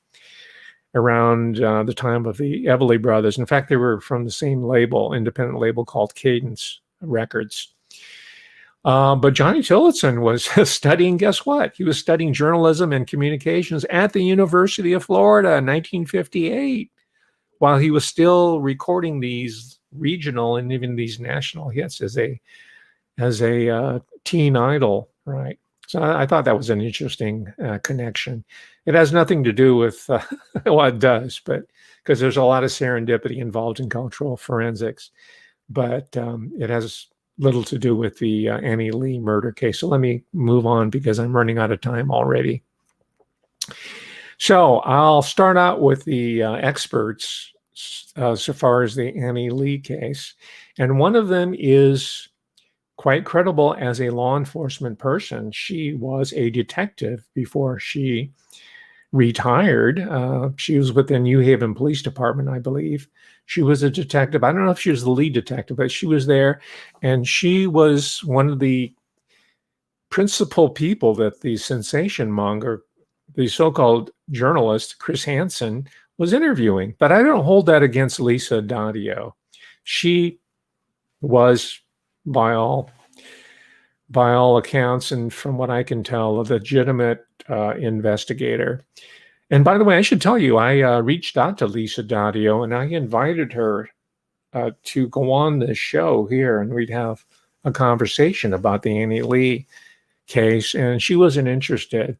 around the time of the Everly Brothers. In fact, they were from the same label, independent label called Cadence Records. But Johnny Tillotson was studying, guess what? He was studying journalism and communications at the University of Florida in 1958, while he was still recording these regional and even these national hits as a teen idol, right? So I thought that was an interesting connection. It has nothing to do with, well, it does, but because there's a lot of serendipity involved in cultural forensics, but it has little to do with the Annie Lee murder case. So let me move on because I'm running out of time already. So I'll start out with the experts so far as the Annie Lee case. And one of them is quite credible as a law enforcement person. She was a detective before she retired. She was with the New Haven Police Department, I believe. She was a detective. I don't know if she was the lead detective, but she was there. And she was one of the principal people that the sensation monger, the so-called journalist, Chris Hansen, was interviewing. But I don't hold that against Lisa Daddio. She was, by all accounts, and from what I can tell, a legitimate investigator. And by the way, I should tell you, I reached out to Lisa Daddio and I invited her to go on the show here, and we'd have a conversation about the Annie Lee case, and she wasn't interested.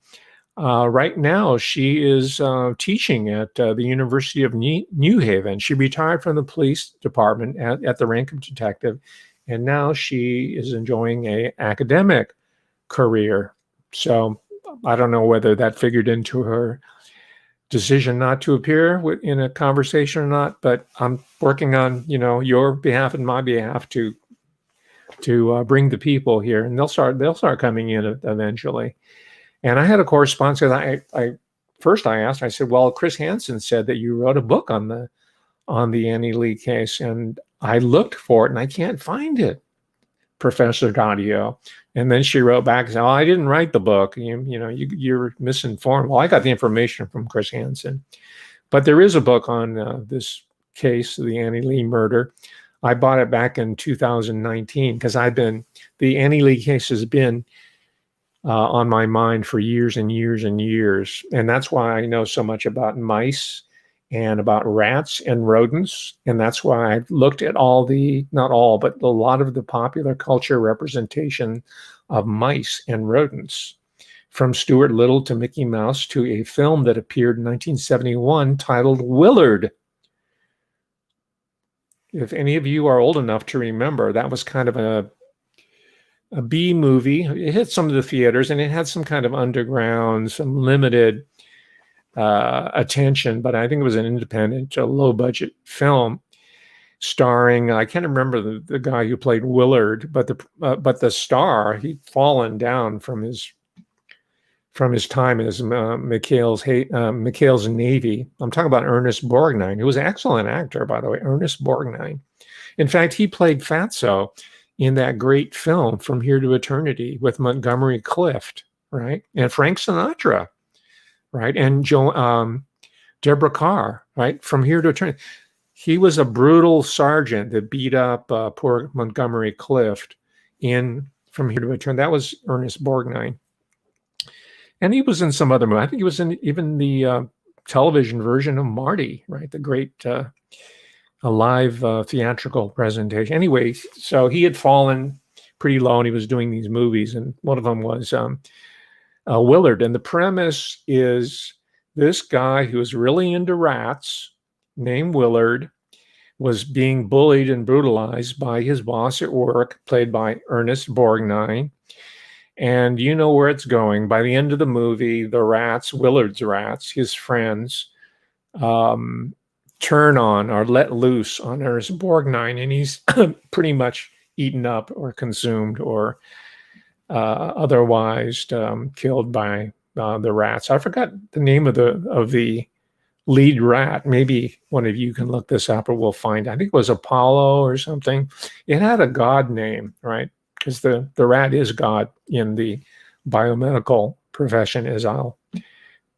Right now, she is teaching at the University of New Haven. She retired from the police department at the rank of detective, and now she is enjoying an academic career. So I don't know whether that figured into her decision not to appear in a conversation or not, but I'm working on, your behalf and my behalf to bring the people here, and they'll start coming in eventually. And I had a correspondence because I asked, I said, well, Chris Hansen said that you wrote a book on the Annie Lee case, and I looked for it and I can't find it, Professor Daddio. And then she wrote back and said, oh, I didn't write the book. You're misinformed. Well, I got the information from Chris Hansen. But there is a book on this case, the Annie Lee murder. I bought it back in 2019 because the Annie Lee case has been on my mind for years and years and years. And that's why I know so much about mice and about rats and rodents. And that's why I've looked at not all, but a lot of the popular culture representation of mice and rodents, from Stuart Little to Mickey Mouse to a film that appeared in 1971 titled Willard. If any of you are old enough to remember, that was kind of a B movie. It hit some of the theaters, and it had some kind of underground, some limited attention, but I think it was an independent, low budget film starring, I can't remember the guy who played Willard, but the star, he'd fallen down from his time as McHale's Navy. I'm talking about Ernest Borgnine, who was an excellent actor, by the way, Ernest Borgnine. In fact, he played Fatso in that great film From Here to Eternity with Montgomery Clift, right? And Frank Sinatra, right? And Deborah Carr, right? From Here to Eternity. He was a brutal sergeant that beat up poor Montgomery Clift in From Here to Eternity. That was Ernest Borgnine. And he was in some other movie. I think he was in even the television version of Marty, right? The great live theatrical presentation. Anyway, so he had fallen pretty low, and he was doing these movies, and one of them was Willard. And the premise is this guy who was really into rats, named Willard, was being bullied and brutalized by his boss at work, played by Ernest Borgnine. And you know where it's going. By the end of the movie, the rats, Willard's rats, his friends, turn on or let loose on Ernest Borgnine, and he's pretty much eaten up or consumed or otherwise killed by the rats. I forgot the name of the lead rat. Maybe one of you can look this up or we'll find. I think it was Apollo or something. It had a god name, right? Because the rat is God in the biomedical profession, as I'll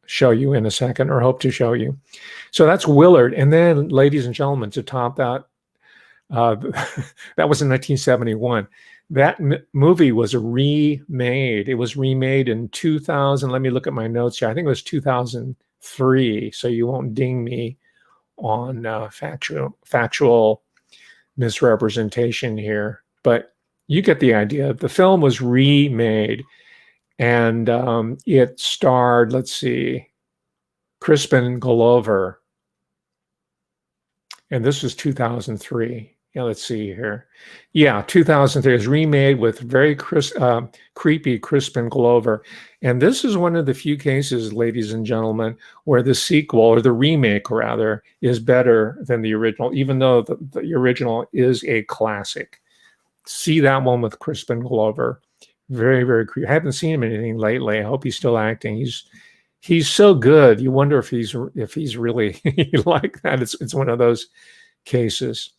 show you in a second, or hope to show you. So that's Willard. And then, ladies and gentlemen, to top that, that was in 1971. That movie was remade. It was remade in 2000. Let me look at my notes here. I think it was 2003. So you won't ding me on factual misrepresentation here. But you get the idea. The film was remade, and it starred, let's see, Crispin Glover. And this was 2003. Yeah, let's see here. Yeah, 2003. It was remade with very creepy Crispin Glover. And this is one of the few cases, ladies and gentlemen, where the sequel, or the remake rather, is better than the original, even though the original is a classic. See that one with Crispin Glover. Very, very creepy. I haven't seen him in anything lately. I hope he's still acting. He's so good. You wonder if he's really like that. It's one of those cases.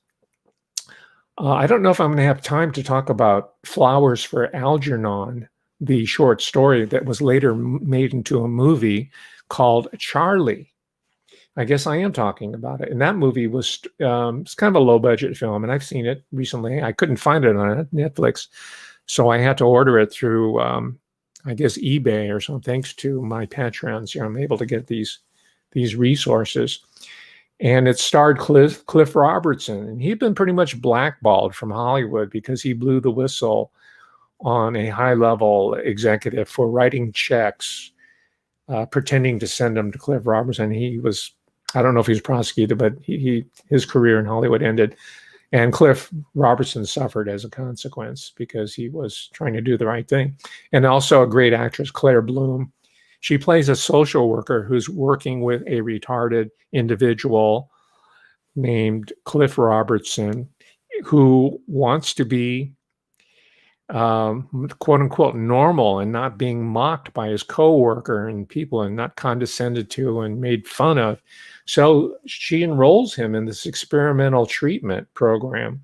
I don't know if I'm going to have time to talk about Flowers for Algernon, the short story that was later made into a movie called Charlie. I guess I am talking about it. And that movie was it's kind of a low budget film, and I've seen it recently. I couldn't find it on Netflix, so I had to order it through, I guess, eBay or something. Thanks to my patrons here, I'm able to get these resources. And it starred Cliff Robertson, and he'd been pretty much blackballed from Hollywood because he blew the whistle on a high-level executive for writing checks, pretending to send them to Cliff Robertson. He was, I don't know if he was prosecuted, but his career in Hollywood ended. And Cliff Robertson suffered as a consequence because he was trying to do the right thing. And also a great actress, Claire Bloom. She plays a social worker who's working with a retarded individual named Cliff Robertson, who wants to be quote unquote normal and not being mocked by his coworker and people and not condescended to and made fun of. So she enrolls him in this experimental treatment program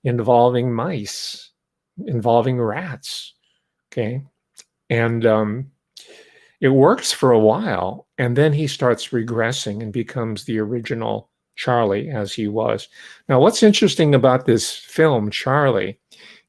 involving mice, involving rats. Okay. And it works for a while, and then he starts regressing and becomes the original Charlie as he was. Now, what's interesting about this film, Charlie,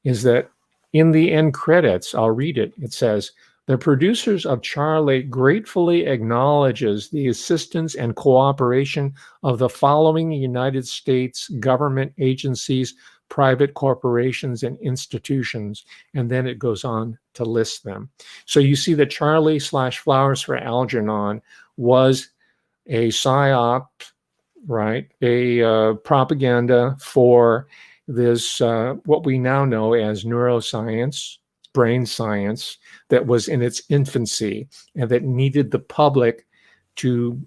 is that in the end credits, I'll read it. It says, "The producers of Charlie gratefully acknowledges the assistance and cooperation of the following United States government agencies, private corporations, and institutions." And then it goes on to list them. So you see that Charlie / Flowers for Algernon was a psyop, right? A propaganda for this, what we now know as neuroscience, brain science that was in its infancy and that needed the public to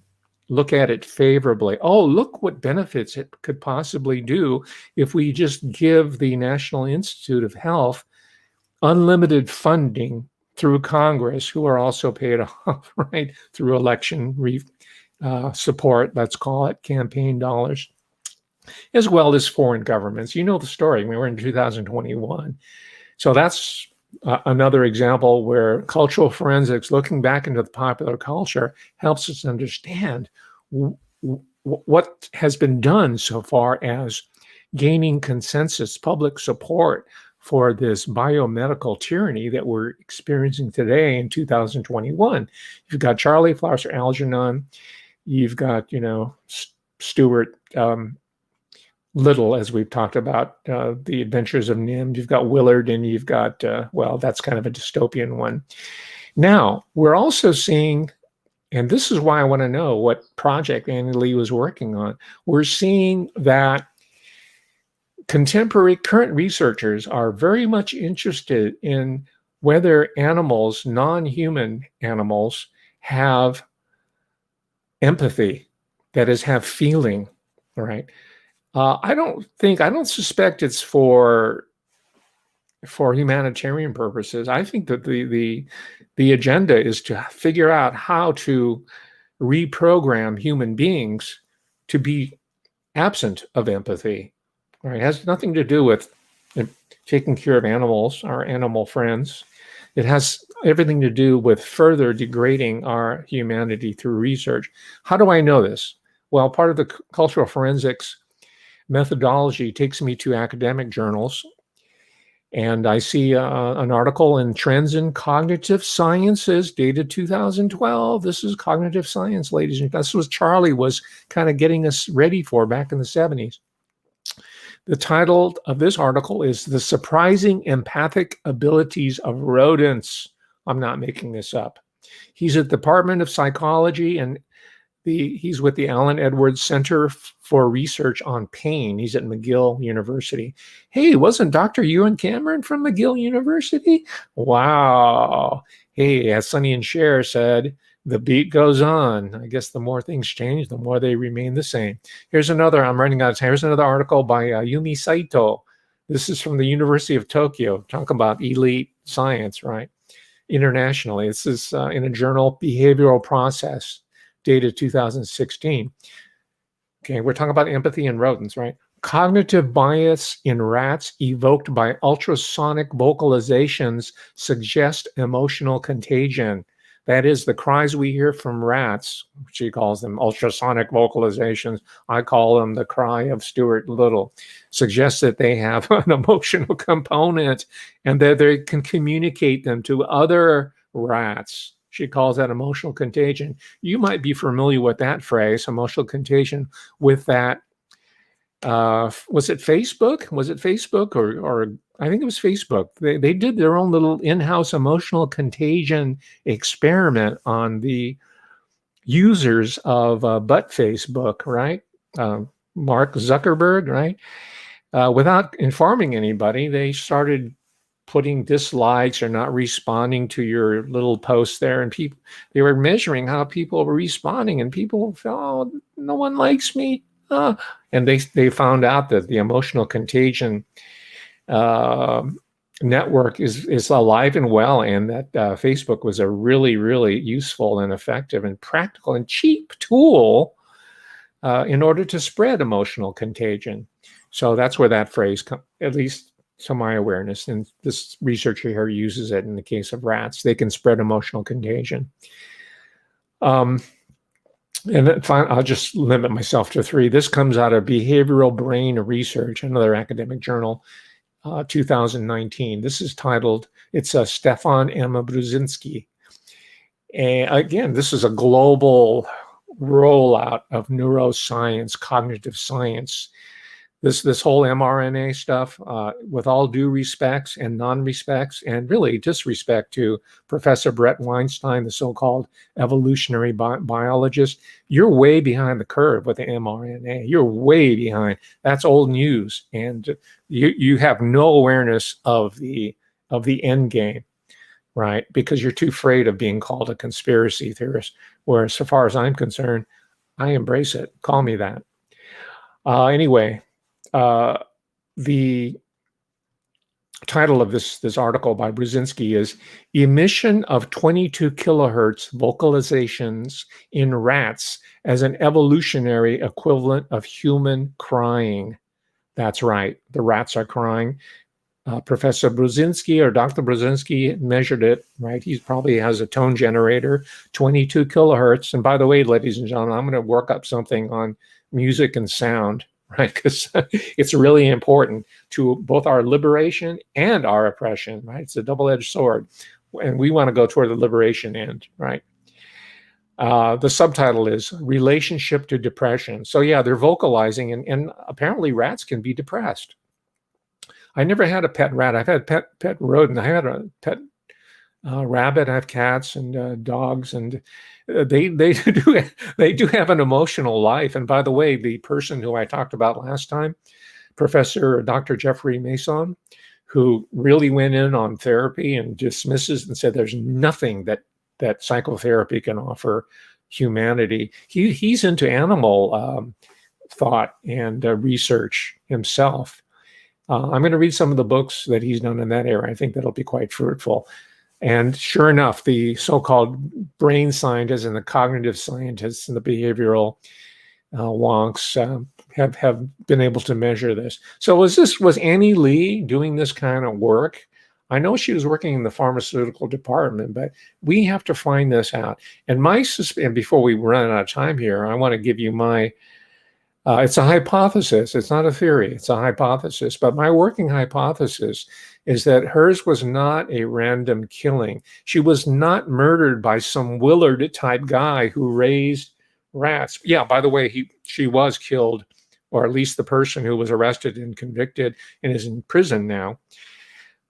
look at it favorably. Oh, look what benefits it could possibly do if we just give the National Institute of Health unlimited funding through Congress, who are also paid off, right, through election support, let's call it, campaign dollars, as well as foreign governments. You know the story. We were in 2021. So that's another example where cultural forensics, looking back into the popular culture, helps us understand what has been done so far as gaining consensus, public support for this biomedical tyranny that we're experiencing today in 2021. You've got Charlie Foster Algernon, you've got, Stuart Little, as we've talked about, The Adventures of Nim, you've got Willard, and you've got, that's kind of a dystopian one. Now, we're also seeing, and this is why I want to know what project Annie Lee was working on, we're seeing that contemporary current researchers are very much interested in whether animals, non-human animals, have empathy, that is, have feeling, right? I don't suspect it's for humanitarian purposes. I think that the agenda is to figure out how to reprogram human beings to be absent of empathy. Right? It has nothing to do with taking care of animals, our animal friends. It has everything to do with further degrading our humanity through research. How do I know this? Well, part of the cultural forensics methodology takes me to academic journals, and I see an article in Trends in Cognitive Sciences dated 2012. This is cognitive science, ladies and gentlemen. This was Charlie was kind of getting us ready for back in the 70s. The title of this article is The Surprising Empathic Abilities of Rodents. I'm not making this up. He's at the Department of Psychology, and he's with the Allen Edwards Center for Research on Pain. He's at McGill University. Hey, wasn't Dr. Ewan Cameron from McGill University? Wow. Hey, as Sonny and Cher said, the beat goes on. I guess the more things change, the more they remain the same. Here's another, I'm running out of time. Here's another article by Yumi Saito. This is from the University of Tokyo. Talk about elite science, right? Internationally. This is in a journal, Behavioral Process, dated 2016. Okay, we're talking about empathy in rodents, right? Cognitive bias in rats evoked by ultrasonic vocalizations suggest emotional contagion. That is, the cries we hear from rats, she calls them ultrasonic vocalizations, I call them the cry of Stuart Little, suggests that they have an emotional component and that they can communicate them to other rats. She calls that emotional contagion. You might be familiar with that phrase, emotional contagion, with that. Was it Facebook? Was it Facebook or I think it was Facebook. They did their own little in-house emotional contagion experiment on the users of Butt Facebook, right? Mark Zuckerberg, right? Without informing anybody, they started putting dislikes or not responding to your little post there, and they were measuring how people were responding, and people felt, oh, no one likes me. And they found out that the emotional contagion network is alive and well, and that Facebook was a really, really useful and effective and practical and cheap tool in order to spread emotional contagion. So that's where that phrase, at least to my awareness, and this researcher here uses it in the case of rats. They can spread emotional contagion. And then I'll just limit myself to 3. This comes out of Behavioral Brain Research, another academic journal, 2019. This is titled, it's Stefan M. Brzezinski. And again, this is a global rollout of neuroscience, cognitive science. This whole mRNA stuff, with all due respects and non-respects, and really disrespect to Professor Brett Weinstein, the so-called evolutionary biologist, you're way behind the curve with the mRNA. You're way behind. That's old news, and you have no awareness of the of the end game, right? Because you're too afraid of being called a conspiracy theorist. Whereas, so far as I'm concerned, I embrace it. Call me that. Anyway, the title of this article by Brzezinski is Emission of 22 kilohertz vocalizations in rats as an evolutionary equivalent of human crying. That's right, the rats are crying. Professor Brzezinski or Dr. Brzezinski measured it, right? He probably has a tone generator, 22 kilohertz. And by the way, ladies and gentlemen, I'm going to work up something on music and sound, right? Because it's really important to both our liberation and our oppression, right? It's a double-edged sword. And we want to go toward the liberation end, right? The subtitle is Relationship to Depression. So yeah, they're vocalizing, and apparently rats can be depressed. I never had a pet rat. I've had pet rodent. I had a pet rabbit. I have cats and dogs, and they do have an emotional life. And by the way, the person who I talked about last time, Professor Dr. Jeffrey Mason, who really went in on therapy and dismisses and said there's nothing that psychotherapy can offer humanity. He's into animal thought and research himself. I'm going to read some of the books that he's done in that area. I think that'll be quite fruitful. And sure enough, the so-called brain scientists and the cognitive scientists and the behavioral wonks have been able to measure this. So was Annie Lee doing this kind of work? I know she was working in the pharmaceutical department, but we have to find this out. And and before we run out of time here, I want to give you my. It's a hypothesis. It's not a theory. It's a hypothesis. But my working hypothesis is that hers was not a random killing. She was not murdered by some Willard type guy who raised rats. Yeah, by the way, she was killed, or at least the person who was arrested and convicted and is in prison now,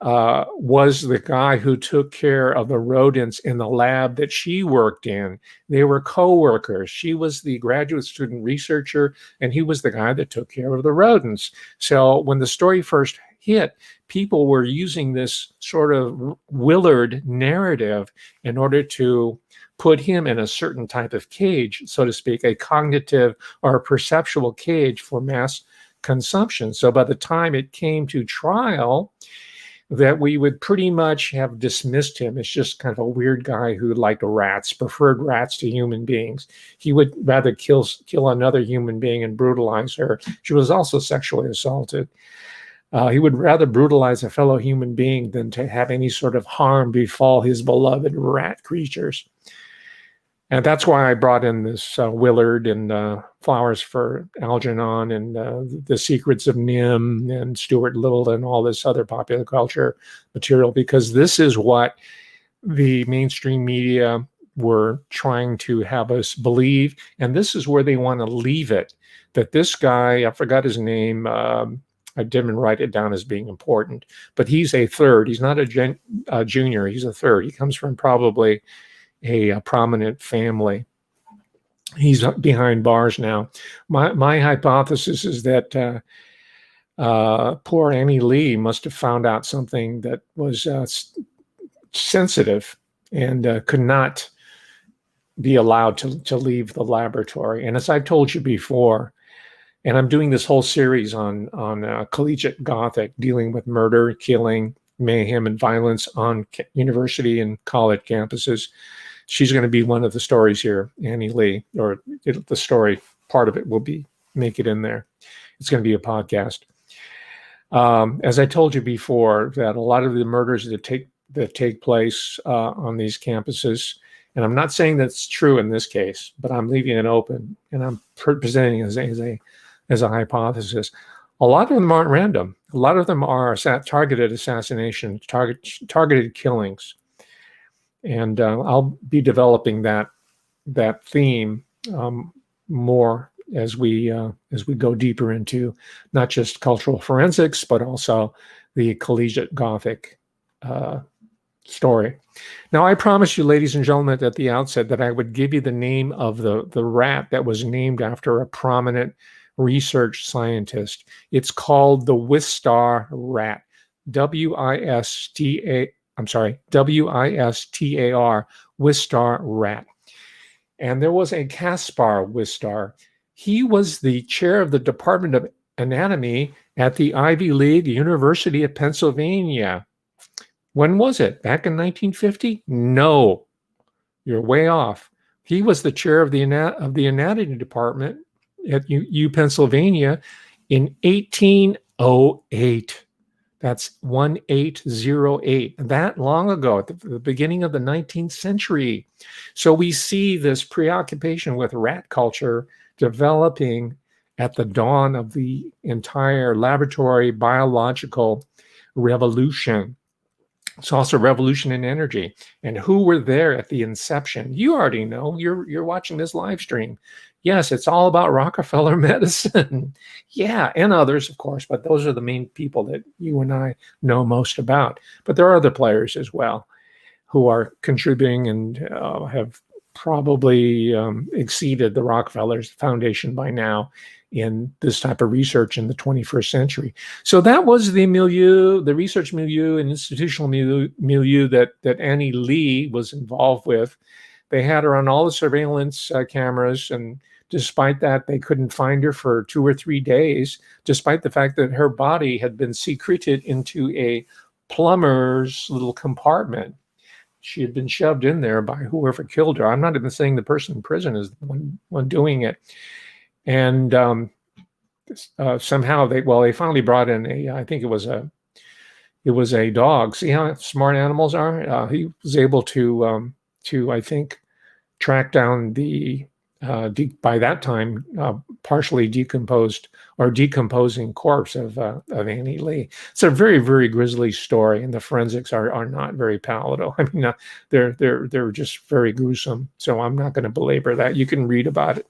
was the guy who took care of the rodents in the lab that she worked in. They were co-workers. She was the graduate student researcher, and he was the guy that took care of the rodents. So when the story first hit, people were using this sort of Willard narrative in order to put him in a certain type of cage, so to speak, a cognitive or a perceptual cage for mass consumption. So by the time it came to trial, that we would pretty much have dismissed him as just kind of a weird guy who liked rats, preferred rats to human beings. He would rather kill another human being and brutalize her. She was also sexually assaulted. He would rather brutalize a fellow human being than to have any sort of harm befall his beloved rat creatures. And that's why I brought in this Willard and Flowers for Algernon and The Secrets of Nim and Stuart Little and all this other popular culture material, because this is what the mainstream media were trying to have us believe. And this is where they want to leave it, that this guy, I forgot his name, I didn't write it down as being important, but he's a third. He's not a junior, he's a third. He comes from probably a prominent family. He's behind bars now. My hypothesis is that poor Annie Lee must have found out something that was sensitive and could not be allowed to leave the laboratory. And as I've told you before, and I'm doing this whole series on collegiate Gothic, dealing with murder, killing, mayhem, and violence on university and college campuses. She's going to be one of the stories here, Annie Lee, or the story part of it will make it in there. It's going to be a podcast. As I told you before, that a lot of the murders that take place on these campuses, and I'm not saying that's true in this case, but I'm leaving it open and I'm presenting it as a hypothesis. A lot of them aren't random. A lot of them are targeted assassinations, targeted killings. And I'll be developing that theme more as we go deeper into not just cultural forensics, but also the collegiate Gothic story. Now, I promised you, ladies and gentlemen, at the outset that I would give you the name of the rat that was named after a prominent research scientist. It's called the Wistar rat. Wistar, Wistar rat. And there was a Caspar Wistar. He was the chair of the Department of Anatomy at the Ivy League University of Pennsylvania. When was it? Back in 1950? No, you're way off. He was the chair of the anatomy department at U Pennsylvania in 1808. That's 1808. That long ago, at the beginning of the 19th century. So we see this preoccupation with rat culture developing at the dawn of the entire laboratory biological revolution. It's also a revolution in energy. And who were there at the inception? You already know. You're watching this live stream. Yes, it's all about Rockefeller medicine. Yeah, and others, of course, but those are the main people that you and I know most about. But there are other players as well who are contributing and have probably exceeded the Rockefeller Foundation by now in this type of research in the 21st century. So that was the milieu, the research milieu and institutional milieu that Annie Lee was involved with. They had her on all the surveillance cameras, and despite that, they couldn't find her for 2 or 3 days, despite the fact that her body had been secreted into a plumber's little compartment. She had been shoved in there by whoever killed her. I'm not even saying the person in prison is the one doing it. And somehow they finally brought in I think it was a dog. See how smart animals are? He was able to I think track down the by that time partially decomposed or decomposing corpse of Annie Lee. It's a very, very grisly story, and the forensics are not very palatable. I mean, they're just very gruesome. So I'm not going to belabor that. You can read about it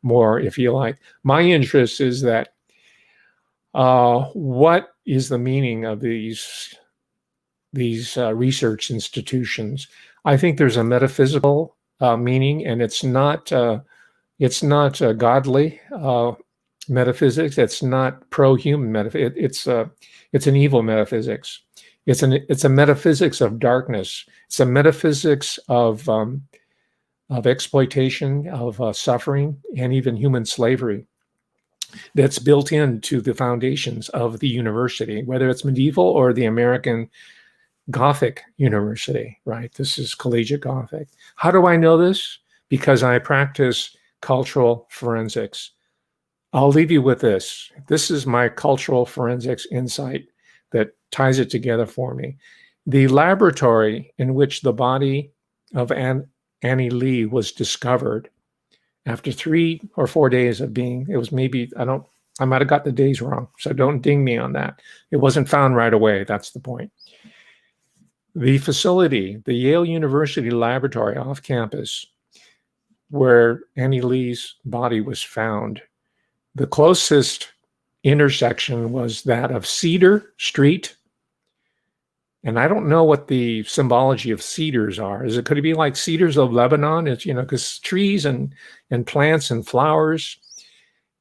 more if you like. My interest is that what is the meaning of these research institutions? I think there's a metaphysical meaning, and it's not godly metaphysics. It's not pro-human metaphysics. It's an evil metaphysics. It's a metaphysics of darkness. It's a metaphysics of exploitation, of suffering, and even human slavery that's built into the foundations of the university, whether it's medieval or the American Gothic university, right? This is collegiate Gothic. How do I know this? Because I practice cultural forensics. I'll leave you with this. This is my cultural forensics insight that ties it together for me. The laboratory in which the body of Annie Lee was discovered after 3 or 4 days of being, it was maybe, I might have got the days wrong, so don't ding me on that. It wasn't found right away. That's the point. The facility, the Yale University laboratory off campus, where Annie Lee's body was found, the closest intersection was that of Cedar Street. And I don't know what the symbology of cedars are. Could it be like cedars of Lebanon? It's, because trees and plants and flowers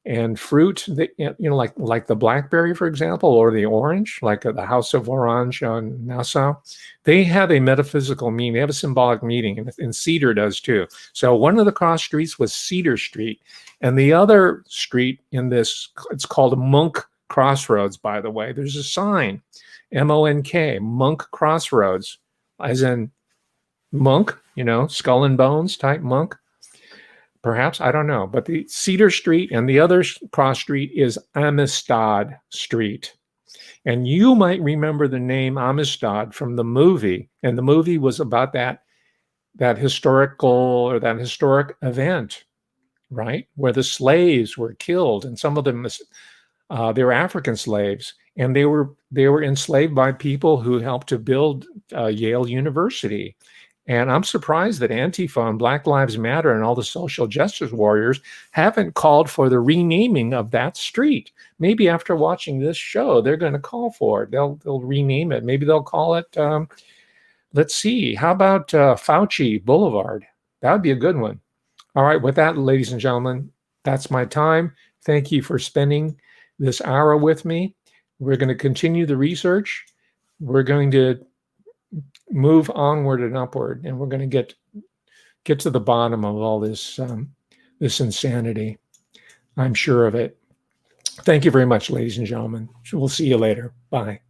and fruit, like the blackberry, for example, or the orange, like the House of Orange on Nassau, they have a metaphysical meaning. They have a symbolic meaning, and cedar does too. So one of the cross streets was Cedar Street, and the other street in this, it's called Monk Crossroads, by the way. There's a sign, M-O-N-K, Monk Crossroads, as in monk, skull and bones type monk. Perhaps, I don't know. But the Cedar Street and the other cross street is Amistad Street. And you might remember the name Amistad from the movie. And the movie was about that historic event, right? Where the slaves were killed, and some of them, they were African slaves, and they were enslaved by people who helped to build Yale University. And I'm surprised that Antifa and Black Lives Matter and all the social justice warriors haven't called for the renaming of that street. Maybe after watching this show, they're going to call for it. They'll rename it. Maybe they'll call it, let's see, how about Fauci Boulevard? That would be a good one. All right, with that, ladies and gentlemen, that's my time. Thank you for spending this hour with me. We're going to continue the research. we're going to move onward and upward, and we're going to get to the bottom of all this this insanity. I'm sure of it. Thank you very much, ladies and gentlemen. We'll see you later. Bye.